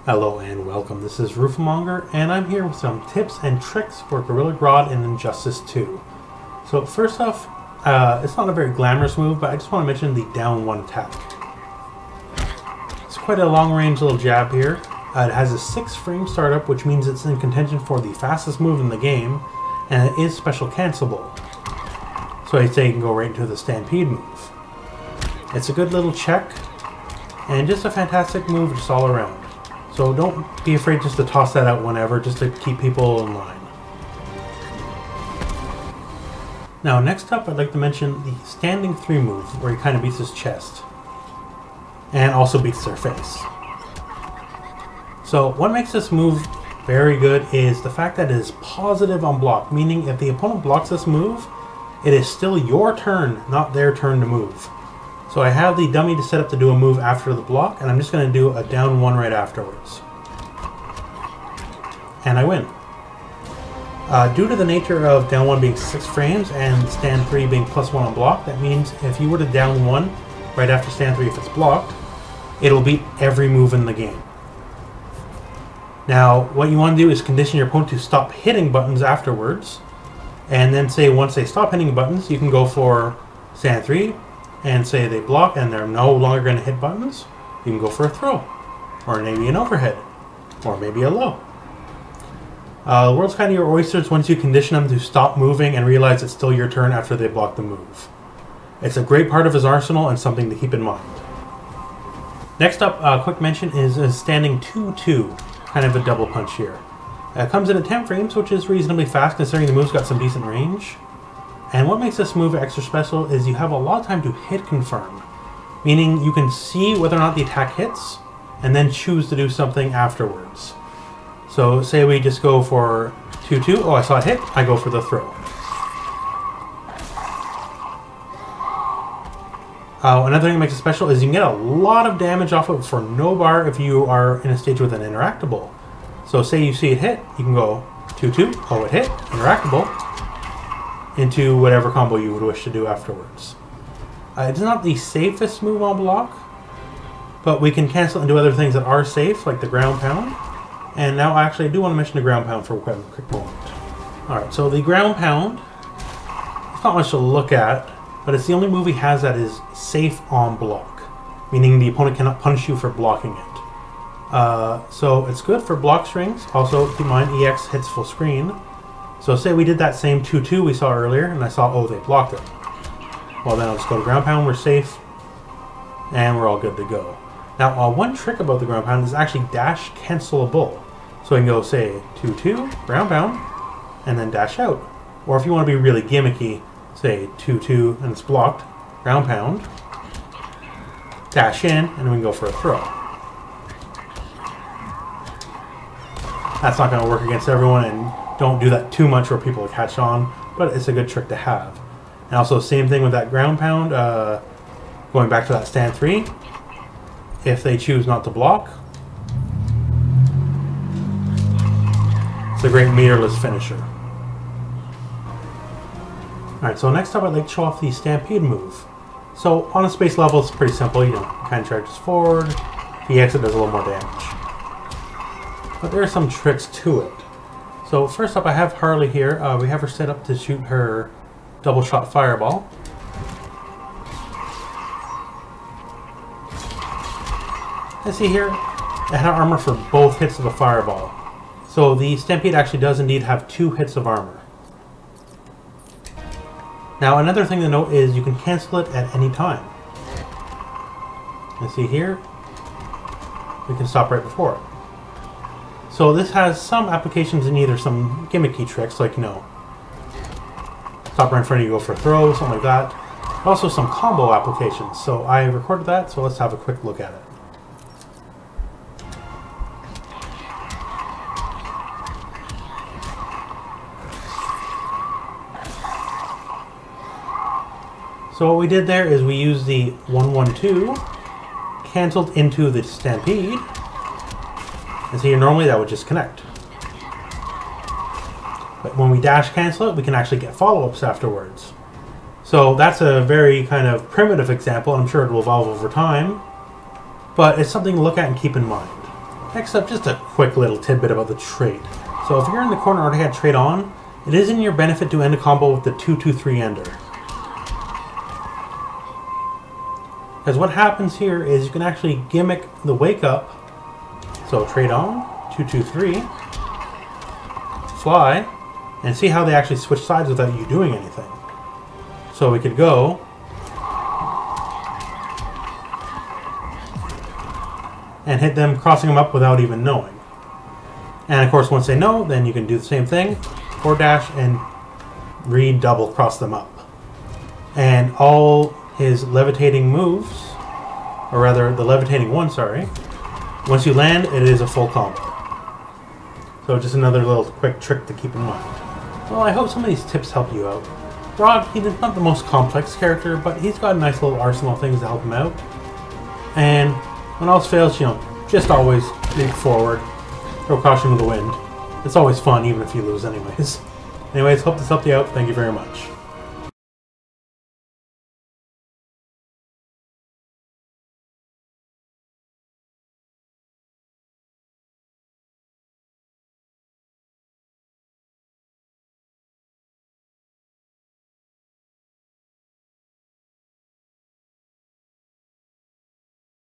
Hello and welcome, this is Rooflemonger, and I'm here with some tips and tricks for Gorilla Grodd in Injustice 2. So first off, it's not a very glamorous move, but I just want to mention the down one attack. It's quite a long range little jab here. It has a 6-frame startup, which means it's in contention for the fastest move in the game, and it is special cancelable. So I'd say you can go right into the stampede move. It's a good little check, and just a fantastic move just all around. So don't be afraid just to toss that out whenever, just to keep people in line. Now next up, I'd like to mention the standing 3 move, where he kind of beats his chest. And also beats their face. So what makes this move very good is the fact that it is positive on block, meaning if the opponent blocks this move, it is still your turn, not their turn to move. So I have the dummy to set up to do a move after the block, and I'm just going to do a down 1 right afterwards. And I win. Due to the nature of down 1 being 6 frames and stand 3 being +1 on block, that means if you were to down 1 right after stand 3 if it's blocked, it'll beat every move in the game. Now, what you want to do is condition your opponent to stop hitting buttons afterwards, and then say once they stop hitting buttons, you can go for stand 3, and say they block and they're no longer going to hit buttons, you can go for a throw, or maybe an overhead, or maybe a low. The world's kind of your oysters once you condition them to stop moving and realize it's still your turn after they block the move. It's a great part of his arsenal and something to keep in mind. Next up, a quick mention is a standing 2-2, kind of a double punch here. It comes in at 10 frames, which is reasonably fast considering the move's got some decent range. And what makes this move extra special is you have a lot of time to hit confirm, meaning you can see whether or not the attack hits, and then choose to do something afterwards. So say we just go for 2-2, oh I saw it hit, I go for the throw. Another thing that makes it special is you can get a lot of damage off of it for no bar if you are in a stage with an interactable. So say you see it hit, you can go 2-2, oh it hit, interactable, into whatever combo you would wish to do afterwards. It's not the safest move on block, but we can cancel and do other things that are safe, like the ground pound. And now actually I do want to mention the ground pound for a quick moment. Alright, so the ground pound, it's not much to look at, but it's the only move he has that is safe on block, meaning the opponent cannot punish you for blocking it. So it's good for block strings. Also, keep in mind EX hits full screen. So say we did that same 2-2 we saw earlier, and I saw, oh, they blocked it. Well, then I'll just go to ground pound, we're safe, and we're all good to go. Now, one trick about the ground pound is actually dash cancelable. So I can go, say, 2-2, ground pound, and then dash out. Or if you want to be really gimmicky, say 2-2, and it's blocked, ground pound, dash in, and we can go for a throw. That's not going to work against everyone, and don't do that too much or people will catch on, but it's a good trick to have. And also, same thing with that ground pound, going back to that stand 3, if they choose not to block, it's a great meterless finisher. Alright, so next up I'd like to show off the stampede move. So on a space level it's pretty simple, you know, kind of charges forward, the exit does a little more damage. But there are some tricks to it. So first up I have Harley here, we have her set up to shoot her double shot fireball. And see here, it had armor for both hits of the fireball. So the stampede actually does indeed have 2 hits of armor. Now another thing to note is you can cancel it at any time. And see here, we can stop right before it. So this has some applications in either some gimmicky tricks, like, you know, stop right in front of you, go for a throw, something like that. But also some combo applications. So I recorded that, so let's have a quick look at it. So what we did there is we used the 1-1-2, canceled into the stampede, and so here normally that would just connect. But when we dash cancel it, we can actually get follow-ups afterwards. So that's a very kind of primitive example. I'm sure it will evolve over time, but it's something to look at and keep in mind. Next up, just a quick little tidbit about the trait. So if you're in the corner and already had trait on, it is in your benefit to end a combo with the 2-2-3 ender. Because what happens here is you can actually gimmick the wake up. So trait on, 2-2-3, fly, and see how they actually switch sides without you doing anything. So we could go and hit them, crossing them up without even knowing. And of course, once they know, then you can do the same thing, forward dash, and double cross them up. And all his levitating moves, or rather, the levitating one, sorry, once you land, it is a full combo. So just another little quick trick to keep in mind. Well, I hope some of these tips help you out. Grodd, he's not the most complex character, but he's got a nice little arsenal of things to help him out. And when all else fails, you know, just always leap forward, throw caution to the wind. It's always fun, even if you lose anyways. Anyways, hope this helped you out. Thank you very much.